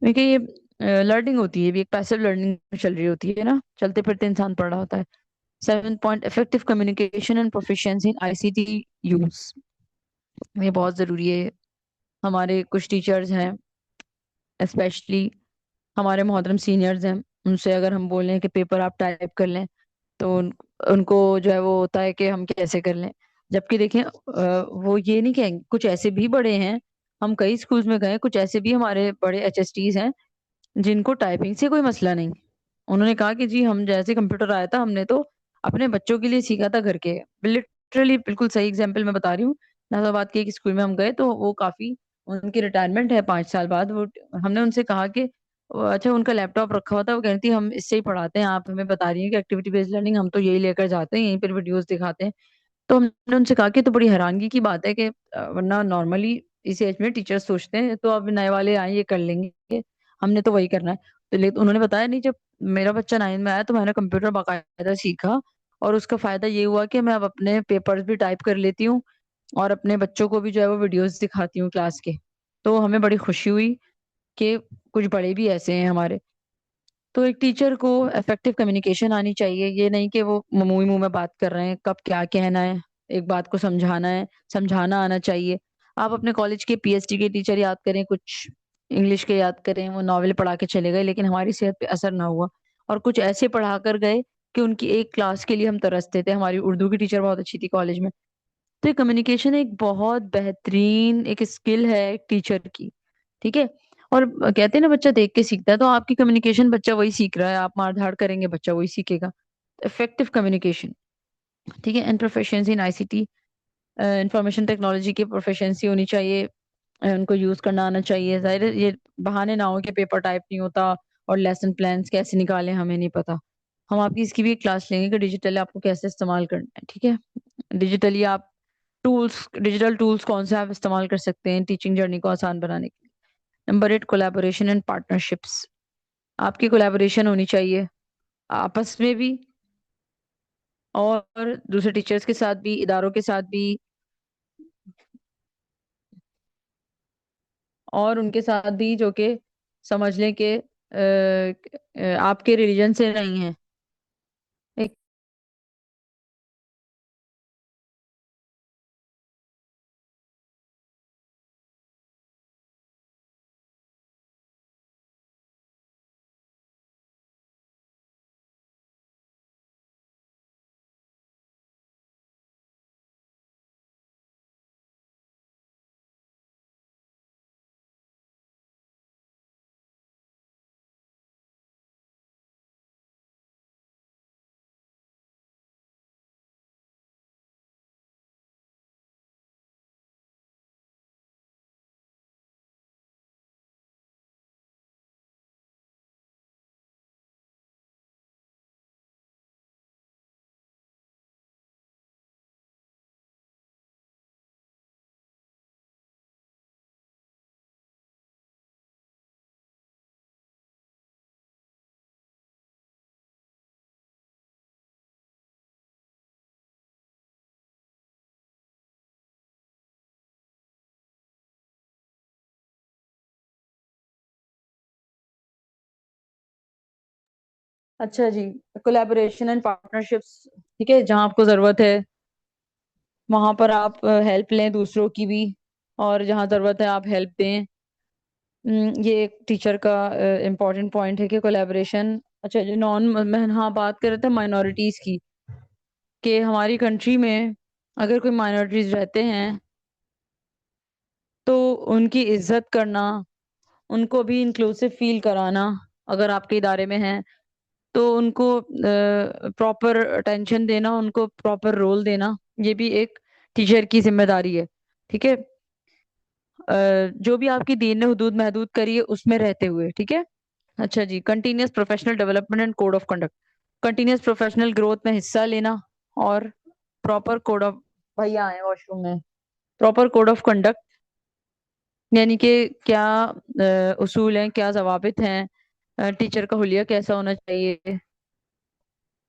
देखिए ये लर्निंग होती है, भी एक पैसिव लर्निंग चल रही होती है ना, चलते फिरते इंसान पढ़ रहा होता है। 7 point, effective communication and proficiency in ICT use. ये बहुत जरूरी है। हमारे कुछ टीचर्स हैं, स्पेशली हमारे मोहतरम सीनियर्स हैं, उनसे अगर हम बोलें कि पेपर आप टाइप कर लें तो उनको जो है वो होता है कि हम कैसे कर लें। जबकि देखें वो ये नहीं कहेंगे। कुछ ऐसे भी बड़े हैं, हम कई स्कूल्स में गए, कुछ ऐसे भी हमारे बड़े एचएसटीज हैं जिनको टाइपिंग से कोई मसला नहीं। उन्होंने कहा कि जी हम जैसे कंप्यूटर आया था हमने तो अपने बच्चों के लिए सीखा था घर के। लिटरली बिल्कुल सही एग्जाम्पल मैं बता रही हूँ। नाजाबाद के एक स्कूल में हम गए तो वो काफी, उनकी रिटायरमेंट है 5 साल बाद। वो हमने उनसे कहा कि अच्छा, उनका लैपटॉप रखा हुआ था, वो कहती हम इससे ही पढ़ाते हैं, आप हमें बता रही हैं कि एक्टिविटी बेस्ड लर्निंग, हम तो यही लेकर जाते हैं, यहीं पर वीडियोस दिखाते हैं। तो हमने उनसे कहा कि तो बड़ी हैरानगी की बात है कि वरना नॉर्मली इस एज में टीचर्स सोचते हैं तो अब नए वाले आए ये कर लेंगे, हमने तो वही करना है। तो उन्होंने बताया नहीं, जब मेरा बच्चा 9 में आया तो मैंने कंप्यूटर बाकायदा सीखा, और उसका फायदा ये हुआ कि मैं अब अपने पेपर्स भी टाइप कर लेती हूँ और अपने बच्चों को भी जो है वो वीडियोस दिखाती हूँ क्लास के। तो हमें बड़ी खुशी हुई कि कुछ बड़े भी ऐसे हैं हमारे। तो एक टीचर को इफेक्टिव कम्युनिकेशन आनी चाहिए, ये नहीं कि वो मुंह ही मुंह में बात कर रहे हैं, कब क्या कहना है, एक बात को समझाना है, समझाना आना चाहिए। आप अपने कॉलेज के पीएचडी के टीचर याद करें, कुछ इंग्लिश के याद करें, वो नॉवेल पढ़ा के चले गए लेकिन हमारी सेहत पे असर ना हुआ। और कुछ ऐसे पढ़ा कर गए कि उनकी एक क्लास के लिए हम तरसते थे। हमारी उर्दू की टीचर बहुत अच्छी थी कॉलेज में। तो ये कम्युनिकेशन एक बहुत बेहतरीन एक स्किल है एक टीचर की। ठीक है, और कहते हैं ना बच्चा देख के सीखता है, तो आपकी कम्युनिकेशन बच्चा वही सीख रहा है, आप मार धाड़ करेंगे बच्चा वही सीखेगा। इफेक्टिव कम्युनिकेशन, ठीक है। And proficiency in ICT, information technology की प्रोफिशिएंसी होनी चाहिए, उनको यूज करना आना चाहिए। जाहिर है ये बहाने ना हो कि पेपर टाइप नहीं होता और लेसन प्लान्स कैसे निकालें हमें नहीं पता। हम आपकी इसकी भी क्लास लेंगे कि डिजिटल आपको कैसे इस्तेमाल करना है। ठीक है, डिजिटली आप टूल्स, डिजिटल टूल्स कौन से आप इस्तेमाल कर सकते हैं टीचिंग जर्नी को आसान बनाने के लिए। Number 8, collaboration and partnerships. आपकी कोलैबोरेशन होनी चाहिए आपस में भी, और दूसरे टीचर्स के साथ भी, इदारों के साथ भी, और उनके साथ भी जो कि समझ लें कि आपके रिलीजन से नहीं है। एक, अच्छा जी, कोलैबोरेशन एंड पार्टनरशिप्स, ठीक है, जहाँ आपको जरूरत है वहां पर आप हेल्प लें दूसरों की भी, और जहाँ जरूरत है आप हेल्प दें। ये एक टीचर का इम्पोर्टेंट पॉइंट है कि कोलैबोरेशन। अच्छा जो नॉन, मैं हाँ बात कर रहे थे माइनॉरिटीज की, कि हमारी कंट्री में अगर कोई माइनॉरिटीज रहते हैं तो उनकी इज्जत करना, उनको भी इंक्लूसिव फील कराना, अगर आपके इदारे में है तो उनको प्रॉपर अटेंशन देना, उनको प्रॉपर रोल देना, ये भी एक टीचर की जिम्मेदारी है। ठीक है, जो भी आपकी दीन ने हदूद महदूद करी है उसमें रहते हुए। ठीक है, अच्छा जी, continuous professional development and code of conduct. Continuous professional growth में हिस्सा लेना, और प्रॉपर कोड ऑफ, भैया आए वॉशरूम में, प्रॉपर कोड ऑफ कंडक्ट, यानी कि क्या उसूल हैं, क्या जवाबित हैं, टीचर का हुलिया कैसा होना चाहिए,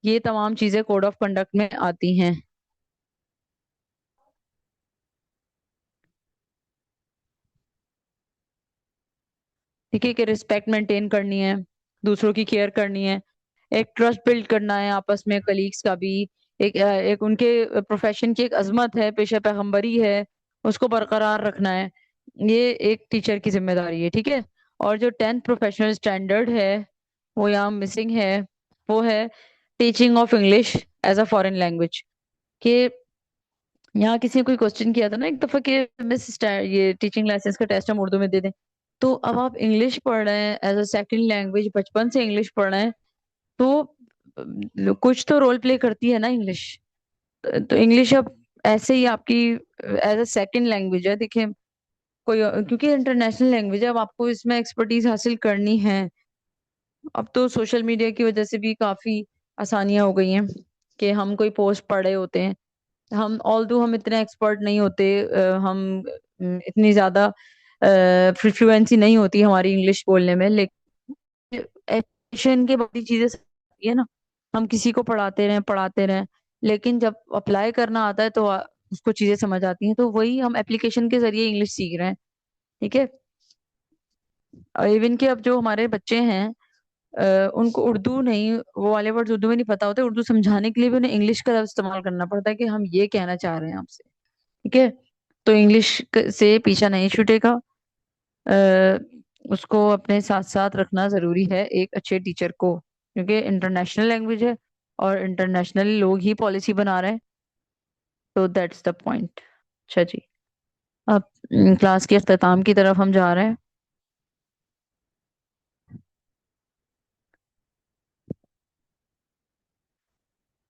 ये तमाम चीजें कोड ऑफ कंडक्ट में आती हैं। ठीक है, कि रिस्पेक्ट मेंटेन करनी है, दूसरों की केयर करनी है, एक ट्रस्ट बिल्ड करना है आपस में कलीग्स का भी, एक उनके प्रोफेशन की एक अजमत है, पेशा पैगंबरी है, उसको बरकरार रखना है। ये एक टीचर की जिम्मेदारी है। ठीक है। और जो 10th प्रोफेशनल स्टैंडर्ड है वो यहाँ मिसिंग है, वो है teaching of English as a foreign language. कि यहाँ किसी ने कोई क्वेश्चन किया था ना एक दफा कि मिस ये टीचिंग लाइसेंस का टेस्ट हम उर्दू में दे दें, तो अब आप इंग्लिश पढ़ रहे हैं एज अ सेकंड लैंग्वेज, बचपन से इंग्लिश पढ़ रहे हैं, तो कुछ तो रोल प्ले करती है ना इंग्लिश। तो इंग्लिश अब ऐसे ही आपकी एज अ सेकंड लैंग्वेज है। देखिए क्योंकि इंटरनेशनल लैंग्वेज है, अब आपको इसमें एक्सपर्टीज हासिल करनी है। अब तो सोशल मीडिया की वजह से भी काफी आसानियां हो गई हैं कि हम कोई पोस्ट पढ़ रहे होते हैं, हम ऑल्दो हम इतने एक्सपर्ट नहीं होते, हम इतनी ज्यादा फ्लुएंसी नहीं होती हमारी इंग्लिश बोलने में, लेकिन एजुकेशन के बड़ी चीजें आती है ना, हम किसी को पढ़ाते रहें, लेकिन जब अप्लाई करना आता है तो उसको चीजें समझ आती हैं, तो वही हम एप्लीकेशन के जरिए इंग्लिश सीख रहे हैं। ठीक है। इवन कि अब जो हमारे बच्चे हैं, उनको उर्दू नहीं, वो वाले वर्ड्स उर्दू में नहीं पता होते, उर्दू समझाने के लिए भी उन्हें इंग्लिश का लफ्ज इस्तेमाल करना पड़ता है कि हम ये कहना चाह रहे हैं आपसे। ठीक है। तो इंग्लिश से पीछा नहीं छूटेगा। अ, उसको अपने साथ साथ रखना जरूरी है एक अच्छे टीचर को, क्योंकि इंटरनेशनल लैंग्वेज है और इंटरनेशनल लोग ही पॉलिसी बना रहे हैं। तो दैट्स द पॉइंट। अच्छा जी, अब क्लास के अख्ताम की तरफ हम जा रहे हैं।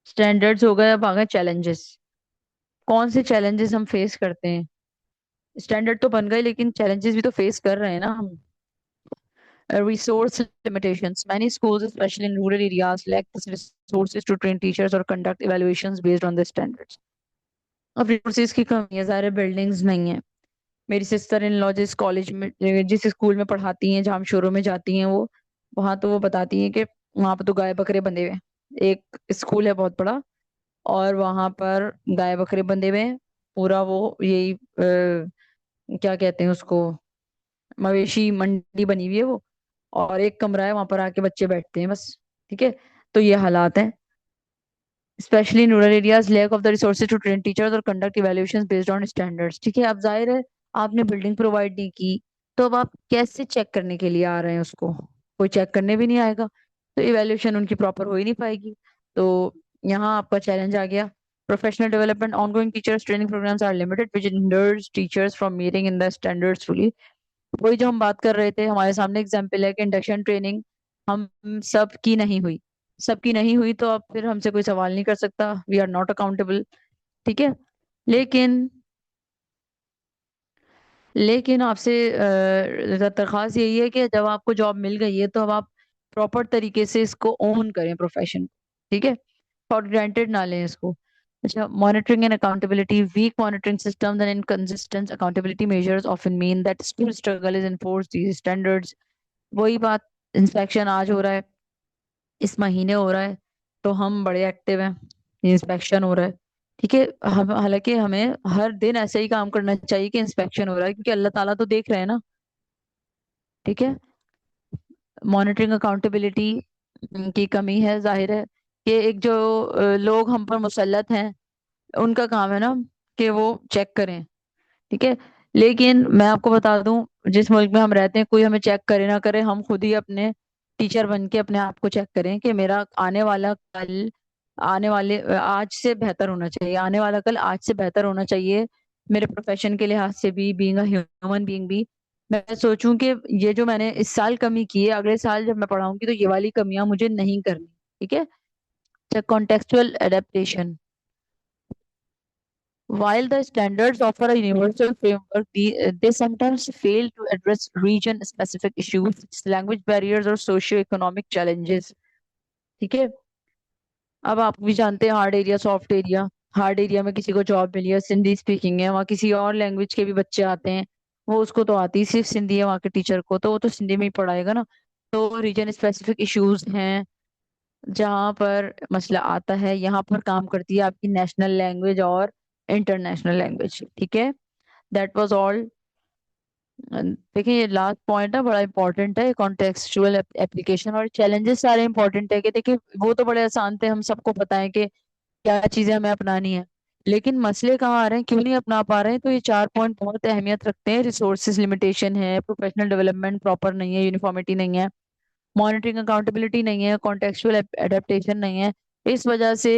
स्टैंडर्ड्स हो गए, अब आ गए चैलेंजेस। कौन से चैलेंजेस हम फेस करते हैं? स्टैंडर्ड तो बन गए लेकिन चैलेंजेस भी तो फेस कर रहे हैं ना हम। Resource limitations. Many schools, especially in rural areas, lack the resources to train teachers or conduct evaluations based on the standards. अब रिसोर्सेज की कमी है, सारे बिल्डिंग्स नहीं है। मेरी सिस्टर इन लॉ जिस कॉलेज में, जिस स्कूल में पढ़ाती हैं, जहाँ हम शुरू में जाती हैं, वो वहां तो वो बताती हैं कि वहां पर तो गाय बकरे बंधे हुए हैं। एक स्कूल है बहुत बड़ा, और वहां पर गाय बकरे बंधे हुए हैं। पूरा वो यही क्या कहते हैं उसको, मवेशी मंडी बनी हुई है वो, और एक कमरा है, वहां पर आके बच्चे बैठते हैं बस। ठीक है। तो ये हालात हैं, specially in rural areas, lack of the resources to train teachers और conduct evaluations based on standards. ठीक है। अब जाहिर है आपने बिल्डिंग प्रोवाइड नहीं की, तो अब आप कैसे चेक करने के लिए आ रहे हैं उसको? कोई चेक करने भी नहीं आएगा, तो इवैल्यूएशन उनकी प्रॉपर हो ही नहीं पाएगी। तो यहाँ आपका चैलेंज आ गया। Professional development, ongoing teachers training programmes are limited which hinders teachers from meeting in the standards fully. वही जो हम बात कर रहे थे, हमारे सामने एग्जाम्पल है कि इंडक्शन ट्रेनिंग हम सब की नहीं हुई। सबकी नहीं हुई तो अब फिर हमसे कोई सवाल नहीं कर सकता, वी आर नॉट अकाउंटेबल। ठीक है। लेकिन लेकिन आपसे दरख्वास्त यही है कि जब आपको जॉब मिल गई है तो अब आप प्रॉपर तरीके से इसको ओन करें प्रोफेशन। ठीक है। फॉर ग्रांटेड ना लें इसको। अच्छा, monitoring and accountability, weak monitoring systems and inconsistent accountability measures often mean that school struggle is enforce these standards. वही बात, इंस्पेक्शन आज हो रहा है, इस महीने हो रहा है, तो हम बड़े एक्टिव हैं, इंस्पेक्शन हो रहा है। ठीक है। हम हालांकि हमें हर दिन ऐसे ही काम करना चाहिए कि इंस्पेक्शन हो रहा है, क्योंकि अल्लाह ताला तो देख रहे हैं ना। ठीक है। मॉनिटरिंग अकाउंटेबिलिटी की कमी है, जाहिर है कि एक जो लोग हम पर मुसल्लत हैं, उनका काम है ना कि वो चेक करें। ठीक है। लेकिन मैं आपको बता दूं, जिस मुल्क में हम रहते हैं, कोई हमें चेक करे ना करे, हम खुद ही अपने टीचर बन के अपने आप को चेक करें कि मेरा आने वाला कल, आने वाले आज से बेहतर होना चाहिए, आने वाला कल आज से बेहतर होना चाहिए, मेरे प्रोफेशन के लिहाज से भी, बीइंग अ ह्यूमन बीइंग भी। मैं सोचूं कि ये जो मैंने इस साल कमी की है, अगले साल जब मैं पढ़ाऊंगी तो ये वाली कमियां मुझे नहीं करनी। ठीक है। Contextual adaptation. While the standards offer a universal framework, they sometimes fail to address region-specific issues, language barriers, or socio-economic challenges. ठीक है। अब आप भी जानते हैं hard area soft area. Hard area में किसी को जॉब मिली है, सिंधी स्पीकिंग है, वहाँ किसी और लैंग्वेज के भी बच्चे आते हैं, वो उसको तो आती सिर्फ सिंधी है वहाँ के टीचर को, तो वो तो सिंधी में ही पढ़ाएगा ना। तो रीजन स्पेसिफिक इश्यूज हैं जहाँ पर मसला आता है, यहाँ पर काम करती है आपकी नेशनल लैंग्वेज और इंटरनेशनल लैंग्वेज। ठीक है, दैट वाज ऑल। देखिए ये लास्ट पॉइंट है, बड़ा इंपॉर्टेंट है, कॉन्टेक्सचुअल एप्लीकेशन और चैलेंजेस सारे इंपॉर्टेंट है। कि देखिए वो तो बड़े आसान थे, हम सबको पता है कि क्या चीजें हमें अपनानी है, लेकिन मसले कहाँ आ रहे हैं, क्यों नहीं अपना पा रहे हैं। तो ये 4 पॉइंट बहुत अहमियत रखते हैं। रिसोर्सेज लिमिटेशन है, प्रोफेशनल डेवलपमेंट प्रॉपर नहीं है, यूनिफॉर्मिटी नहीं है, मॉनिटरिंग अकाउंटेबिलिटी नहीं है, कॉन्टेक्सचुअल एडेप्टेशन नहीं है। इस वजह से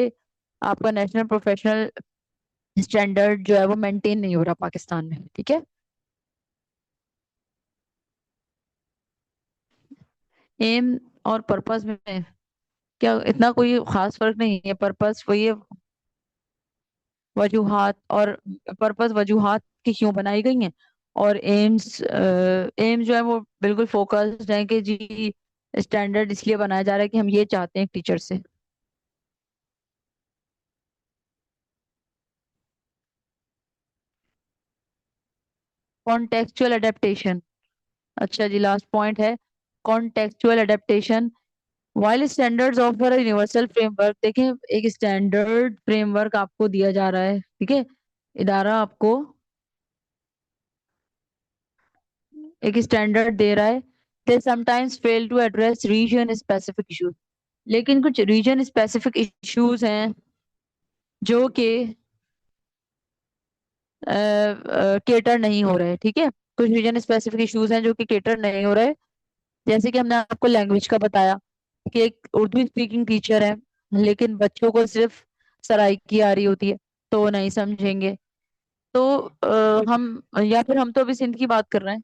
आपका नेशनल प्रोफेशनल स्टैंडर्ड जो है वो मेंटेन नहीं हो रहा पाकिस्तान में। ठीक है, एम और पर्पस में क्या इतना कोई खास फर्क नहीं है। पर्पस वही है, वजूहात और पर्पस वजूहात की क्यों बनाई गई हैं, और एम्स एम जो है वो बिल्कुल फोकस्ड है कि जी स्टैंडर्ड इसलिए बनाया जा रहा है कि हम ये चाहते हैं टीचर से। कॉन्टेक्चुअल एडेप्टेशन, अच्छा जी लास्ट पॉइंट है contextual adaptation. While standards offer a universal framework, देखें एक स्टैंडर्ड फ्रेमवर्क आपको दिया जा रहा है, ठीक है, इदारा आपको एक स्टैंडर्ड दे रहा है। They sometimes fail to address region specific issues, लेकिन कुछ रीजन स्पेसिफिक इश्यूज हैं जो कि केटर नहीं हो रहे। ठीक है, कुछ रीजन स्पेसिफिक इश्यूज हैं जो कि केटर नहीं हो रहे। जैसे कि हमने आपको लैंग्वेज का बताया कि एक उर्दू स्पीकिंग टीचर है, लेकिन बच्चों को सिर्फ सराइकी आ रही होती है, तो वो नहीं समझेंगे। तो हम या फिर हम तो अभी सिंध की बात कर रहे हैं,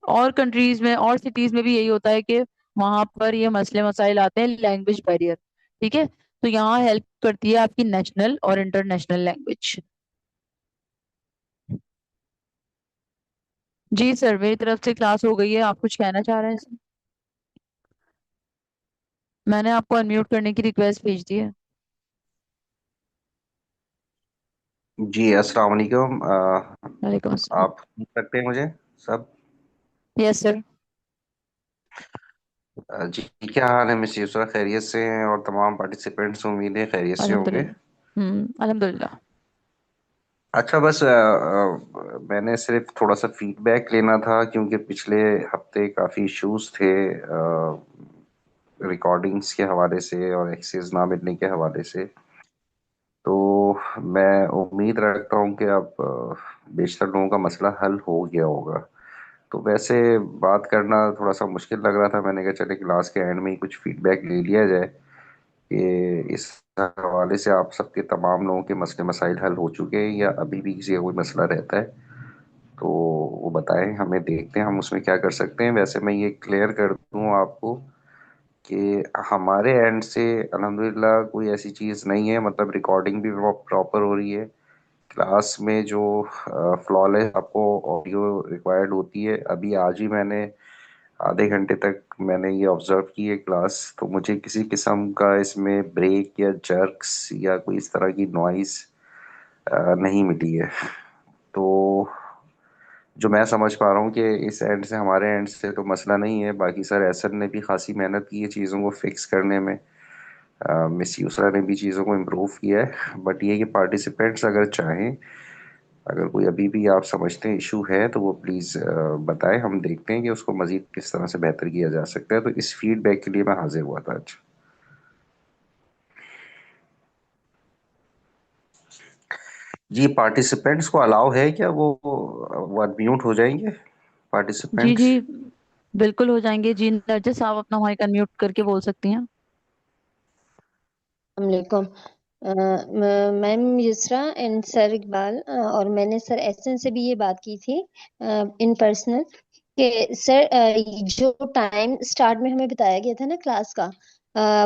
और कंट्रीज में और सिटीज में भी यही होता है कि वहां पर ये मसले मसाइल आते हैं, लैंग्वेज बैरियर। ठीक है, तो यहाँ हेल्प करती है आपकी नेशनल और इंटरनेशनल लैंग्वेज। जी सर, मेरी तरफ से क्लास हो गई है, आप कुछ कहना चाह रहे हैं सर? मैंने आपको अनम्यूट करने की रिक्वेस्ट भेज दी है। जी अस्सलाम वालेकुम। वालेकुम अस्सलाम। आप सुन सकते हैं मुझे सब? Yes sir. जी, क्या हाल है मिस यूसरा? खैरियत से हैं? और तमाम पार्टिसिपेंट्स उम्मीद है खैरियत से होंगे। अल्हम्दुलिल्लाह। अल्हम्दुलिल्लाह। अच्छा, बस मैंने सिर्फ थोड़ा सा फीडबैक लेना था, क्योंकि पिछले हफ्ते काफ़ी इश्यूज थे रिकॉर्डिंग्स के हवाले से और एक्सेस ना मिलने के हवाले से। तो मैं उम्मीद रखता हूँ कि अब बेशतर लोगों का मसला हल हो गया होगा। तो वैसे बात करना थोड़ा सा मुश्किल लग रहा था, मैंने कहा चले क्लास के एंड में ही कुछ फीडबैक ले लिया जाए कि इस हवाले से आप सबके तमाम लोगों के मसले मसाइल हल हो चुके हैं या अभी भी किसी का कोई मसला रहता है तो वो बताएं हमें, देखते हैं हम उसमें क्या कर सकते हैं। वैसे मैं ये क्लियर कर दूं आपको कि हमारे एंड से अल्हम्दुलिल्लाह कोई ऐसी चीज़ नहीं है, मतलब रिकॉर्डिंग भी प्रॉपर हो रही है। क्लास में जो फ्लॉलेस आपको ऑडियो रिक्वायर्ड होती है, अभी आज ही मैंने आधे घंटे तक मैंने ये ऑब्जर्व की है क्लास, तो मुझे किसी किस्म का इसमें ब्रेक या जर्क्स या कोई इस तरह की नॉइस नहीं मिली है। तो जो मैं समझ पा रहा हूँ कि इस एंड से, हमारे एंड से तो मसला नहीं है। बाकी सर एसर ने भी खासी मेहनत की है चीज़ों को फिक्स करने में, मिस यूसरा ने भी चीज़ों को इम्प्रूव किया है। बट ये कि पार्टिसिपेंट्स अगर चाहें, अगर कोई अभी भी आप समझते हैं इशू है, तो वो प्लीज़ बताएं, हम देखते हैं कि उसको मज़ीद किस तरह से बेहतर किया जा सकता है। तो इस फीडबैक के लिए मैं हाजिर हुआ था आज। जी, पार्टिसिपेंट्स को अलाउ है क्या? वो अनम्यूट हो जाएंगे जी पार्टिसिपेंट्स? जी, बिल्कुल हो जाएंगे जी। नरजिस आप अपना माइक अनम्यूट करके बोल सकती हैं। वालेकुम। Ma'am Yusra and sir Iqbal, और मैंने सर एहसन से भी ये बात की थी इन पर्सनल कि सर जो टाइम स्टार्ट में हमें बताया गया था ना क्लास का,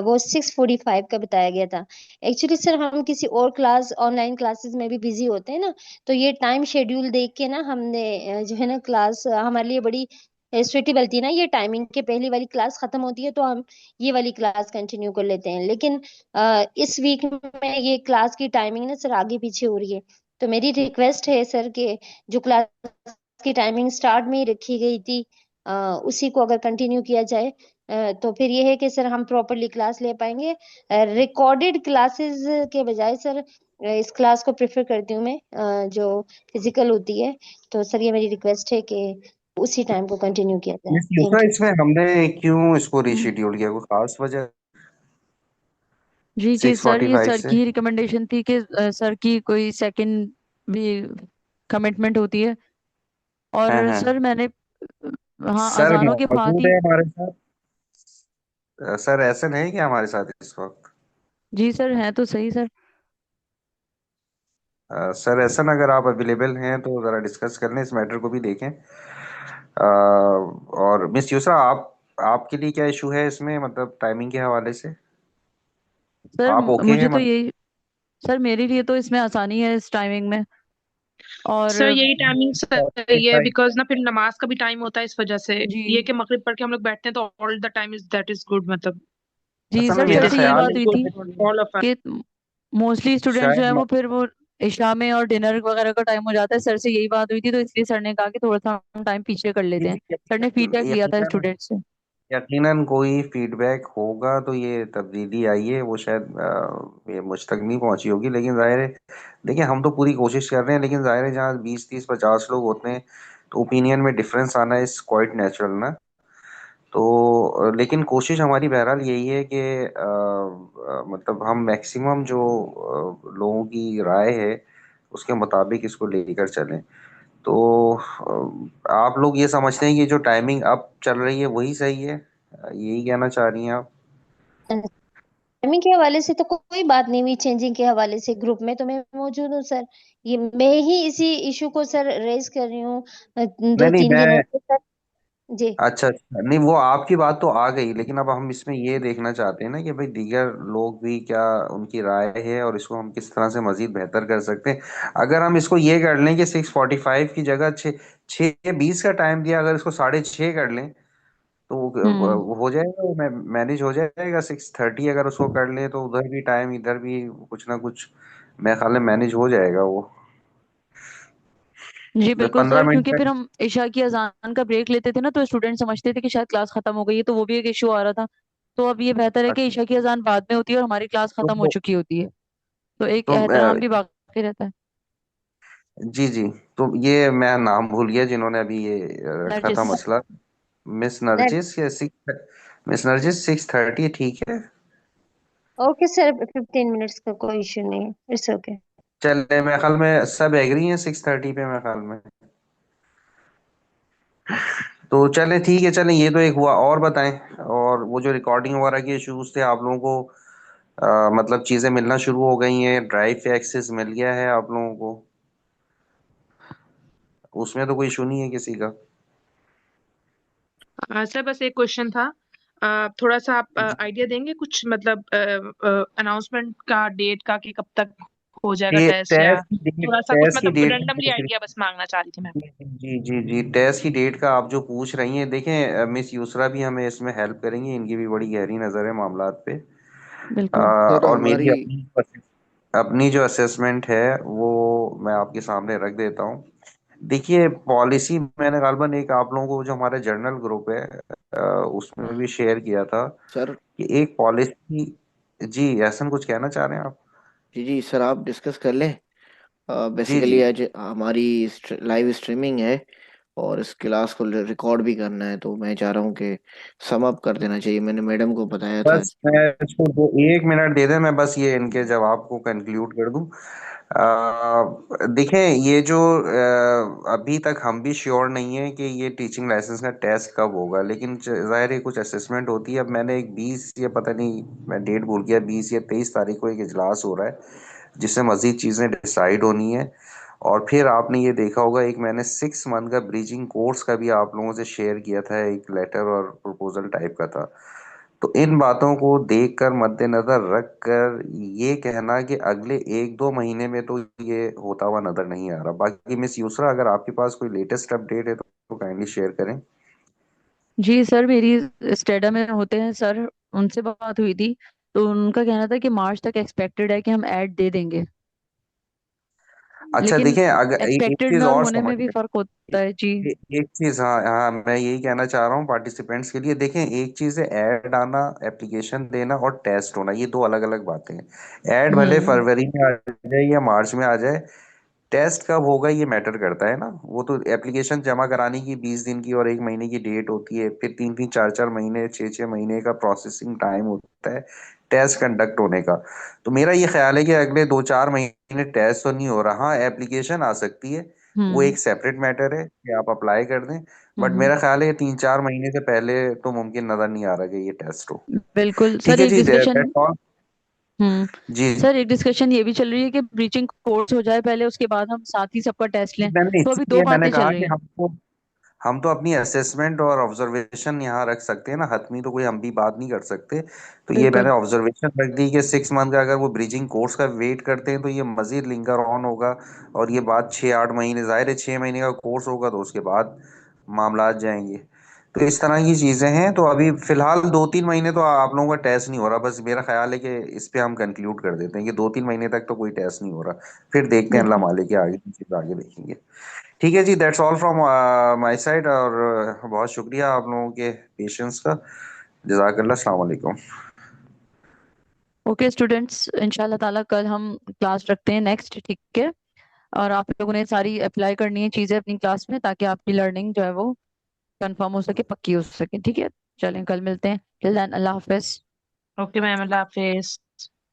वो 6:45 का बताया गया था। एक्चुअली सर हम किसी और क्लास, ऑनलाइन क्लासेस में भी बिजी होते हैं ना, तो ये टाइम शेड्यूल देख के ना हमने जो है ना क्लास हमारे लिए बड़ी सुइटेबल थी ना, ये टाइमिंग के पहली वाली क्लास खत्म होती है तो हम ये वाली क्लास कंटिन्यू कर लेते हैं, लेकिन इस वीक में ये क्लास की टाइमिंग ना सर आगे पीछे हो रही है। तो मेरी रिक्वेस्ट है सर कि जो क्लास की टाइमिंग स्टार्ट में ही रखी गई थी उसी को अगर कंटिन्यू किया जाए तो फिर ये है कि सर हम प्रॉपरली क्लास ले पाएंगे। रिकॉर्डेड क्लासेस के बजाय सर इस क्लास को प्रेफर करती हूँ मैं, जो फिजिकल होती है। तो सर ये मेरी रिक्वेस्ट है कि उसी टाइम को कंटिन्यू किया जाए। Miss Yusra, thank you. इसमें हमने क्यों इसको हम्म। रीशेड्यूल किया, कोई खास वजह? जी जी सिक्स सर, फोर्टी ये फाइव सर से? की रिकमेंडेशन थी कि सर की कोई सेकंड भी कमिटमेंट होती है। हाँ और हाँ। सर मैंने हाँ सर अजानों के बाद मौजूद ही। है हमारे साथ? सर ऐसे नहीं क्या हमारे साथ इस वक्त? जी सर, है तो सही सर। सर ऐसा अगर आप अवेलेबल हैं तो ज़रा डिस्कस कर लें, इस मैटर को भी देखें। और मिस यूसरा, आपके लिए क्या इशू है इसमें, मतलब टाइमिंग के हवाले से? सर आप ओके हैं मुझे तो मतलब? यही, सर मेरे लिए तो इसमें आसानी है इस टाइमिंग में। और सर यही टाइमिंग सही है, 45? बिकॉज ना फिर नमाज का भी टाइम होता है, इस वजह से जी ये कि मगरिब पढ़ के हम लोग बैठते हैं तो all the time is that is good, मतलब जी असल में सर, इट सर मेरा इज से यही ख्याल बात है हुई कि थी ऑल ऑफ अस। कि मोस्टली स्टूडेंट्स जो शायद है वो फिर वो इशा में और डिनर वगैरह का टाइम हो जाता है। सर से यही बात हुई थी, तो इसलिए सर ने कहा कि थोड़ा सा हम टाइम पीछे कर लेते हैं। सर ने फीडबैक लिया था यकीनन स्टूडेंट्स से। यकीनन कोई फीडबैक होगा तो ये तब्दीली आई है, वो शायद ये मुझ तक नहीं पहुंची होगी, लेकिन जाहिर है देखिए हम तो पूरी कोशिश कर रहे हैं, लेकिन जाहिर है जहाँ 20 30 50 लोग होते हैं तो ओपिनियन में डिफरेंस आना इज क्वाइट नेचुरल ना। तो लेकिन कोशिश हमारी बहरहाल यही है कि मतलब हम मैक्सिमम जो लोगों की राय है उसके मुताबिक इसको लेकर चलें। तो आप लोग ये समझते हैं कि जो टाइमिंग अब चल रही है वही सही है, यही कहना चाह रही हैं आप? टाइमिंग के हवाले से तो कोई बात नहीं हुई, चेंजिंग के हवाले से ग्रुप में तो मैं मौजूद हूँ सर। ये मैं ही इसी इशू को सर रेज कर रही हूँ नहीं दो नहीं, तीन दिनों मैं से सर। जी। अच्छा अच्छा, नहीं वो आपकी बात तो आ गई, लेकिन अब हम इसमें ये देखना चाहते हैं ना कि भाई दीगर लोग भी क्या उनकी राय है और इसको हम किस तरह से मजीद बेहतर कर सकते हैं। अगर हम इसको ये कर लें कि 6:45 की जगह 6:20 का टाइम दिया, अगर इसको 6:30 कर लें तो हम्म। वो हो जाएगा, वो मैनेज हो जाएगा। 6:30 अगर उसको कर लें तो उधर भी टाइम इधर भी कुछ ना कुछ मेरे ख्याल में मैनेज हो जाएगा वो। जी बिल्कुल पंद्रह सर, मिनट क्योंकि का। फिर हम इशा की अजान का ब्रेक लेते थे ना, तो स्टूडेंट समझते थे कि शायद क्लास खत्म हो गई है, तो वो भी एक इशू आ रहा था। तो अब ये बेहतर है कि अच्छा, इशा की अजान बाद में होती है और हमारी क्लास खत्म हो तो चुकी होती है। तो एक तो एहतराम भी बाकी रहता है। जी जी, तो ये मैं नाम भूल गया जिन्होंने अभी ये रखा था नरजिस। मसला। मिस नरजिस या 6:30 ठीक है। ओके सर, 15 मिनट्स का कोई इशू नहीं है, इट्स ओके। चले, मेरे ख्याल में सब एग्री हैं 6:30 पे, मेरे ख्याल में। तो चले ठीक है, चले ये तो एक हुआ, और बताएं। और वो जो रिकॉर्डिंग वगैरह के इश्यूज थे आप लोगों को, मतलब चीजें मिलना शुरू हो गई हैं, ड्राइव पे एक्सेस मिल गया है आप लोगों को? उसमें तो कोई इशू नहीं है किसी का? सर बस एक क्वेश्चन था। थोड़ा सा आप आइडिया देंगे कुछ, मतलब अनाउंसमेंट का, डेट का, कि कब तक हो जाएगा टेस्ट, या थोड़ा सा कुछ, टेस्ट की मतलब डेट की रैंडमली पूछ रही? आइडिया बस मांगना चाह रही थी मैं। जी जी जी, टेस्ट की डेट का आप जो पूछ रही हैं, देखें मिस यूसरा भी हमें इसमें हेल्प करेंगी, इनकी भी बड़ी गहरी नज़र है मामलात पे। बिल्कुल। सर और मेरी हमारी अपनी अपनी जो असेसमेंट है वो मैं आपके सामने रख देता हूँ। देखिए पॉलिसी मैंने गालबन एक आप लोगों को जो हमारे जर्नल ग्रुप है उसमें भी शेयर किया था सर कि एक पॉलिसी। जी एहसन, कुछ कहना चाह रहे हैं आप? जी जी सर, आप डिस्कस कर लें। जी बेसिकली जी। आज हमारी लाइव स्ट्रीमिंग है और इस क्लास को रिकॉर्ड भी करना है, तो मैं चाह रहा हूँ कि सम अप कर देना चाहिए। मैंने मैडम को बताया था। बस मैं इसको दो एक मिनट दे दें, मैं बस ये इनके जवाब को कंक्लूड कर दूं। देखें ये जो अभी तक हम भी श्योर नहीं है कि ये टीचिंग लाइसेंस का टेस्ट कब होगा, लेकिन जाहिर है कुछ असेसमेंट होती है। अब मैंने एक 20 या पता नहीं मैं डेट भूल गया, 20 या 23 तारीख को एक इजलास हो रहा है जिससे मजीद चीजें डिसाइड होनी है। और फिर आपने ये देखा होगा एक मैंने 6 मंथ का ब्रीजिंग कोर्स का भी आप लोगों से शेयर किया था, एक लेटर और प्रपोजल टाइप का था। तो इन बातों को देखकर मद्देनजर रखकर ये कहना कि अगले 1 2 महीने में तो ये होता हुआ नजर नहीं आ रहा। बाकी मिस यूसरा, अगर आपके पास कोई लेटेस्ट अपडेट है तो काइंडली शेयर करें। जी सर, मेरी स्टेडा में होते हैं सर, उनसे बात हुई थी। तो उनका कहना था कि मार्च तक एक्सपेक्टेड है कि हम ऐड दे देंगे। अच्छा लेकिन देखिए, अगर एक एक्सपेक्टेड चीज में और और होने में भी समझिए। फर्क होता है जी। एक चीज, हाँ हाँ, मैं यही कहना चाह रहा हूँ पार्टिसिपेंट्स के लिए। देखें, एक चीज है ऐड आना, एप्लीकेशन देना, और टेस्ट होना, ये दो अलग अलग बातें हैं। ऐड भले हम्म। फरवरी में आ जाए या मार्च में आ जाए, टेस्ट कब होगा ये मैटर करता है ना। वो तो एप्लीकेशन जमा कराने की 20 दिन की और 1 महीने की डेट होती है, फिर 3 3 4 4 महीने, 6 6 महीने का प्रोसेसिंग टाइम होता है टेस्ट कंडक्ट होने का। तो मेरा ये ख्याल है कि अगले 2 4 महीने टेस्ट तो नहीं हो रहा। हाँ, एप्लीकेशन आ सकती है, वो हम्म। एक सेपरेट मैटर है कि आप अप्लाई कर दें। बट हम्म। मेरा ख्याल है कि 3 4 महीने से पहले तो मुमकिन नजर नहीं आ रहा कि ये टेस्ट हो। बिल्कुल ठीक सर, है एक जी, डिस्कशन। That's all. हम्म। जी, सर, एक डिस्कशन ये भी चल रही है कि ब्रीचिंग कोर्स हो जाए पहले, उसके बाद हम साथ ही सबका टेस्ट लें। मैंने तो अभी दो इसीलिए मैंने बातें चल कहा रही कि हैं। हम तो अपनी असेसमेंट और ऑब्जर्वेशन यहाँ रख सकते हैं ना, हतमी तो कोई हम भी बात नहीं कर सकते। तो ये बिल्कुल। मैंने ऑब्जर्वेशन रख दी कि 6 मंथ का अगर वो ब्रिजिंग कोर्स का वेट करते हैं तो ये मजीद लिंगर ऑन होगा। और ये बात 6 8 महीने, जाहिर है 6 महीने का कोर्स होगा तो उसके बाद मामला जाएंगे। तो इस तरह की चीजें हैं। तो अभी फिलहाल 2 3 महीने तो आप लोगों का टेस्ट नहीं हो रहा। बस मेरा ख्याल है कि इस पे हम कंक्लूड कर देते हैं कि 2 3 महीने तक तो कोई टेस्ट नहीं हो रहा। फिर देखते हैं, अल्लाह बिल्कुल। मालिक के आगे की चीज आगे देखेंगे। ठीक है जी, that's all from my side. और बहुत शुक्रिया आप लोगों के पेशेंस का। जजाकल्ला, अस्सलाम वालेकुम। ओके स्टूडेंट्स, इंशाल्लाह ताला कल हम क्लास रखते हैं नेक्स्ट, ठीक है। और आप लोगों ने सारी अप्लाई करनी है चीजें अपनी क्लास में, ताकि आपकी लर्निंग जो है वो कंफर्म हो सके, पक्की हो सके, ठीक है। चलें, कल मिलते हैं। टिल देन, अल्लाह हाफिज। ओके मैम, अल्लाह हाफिज।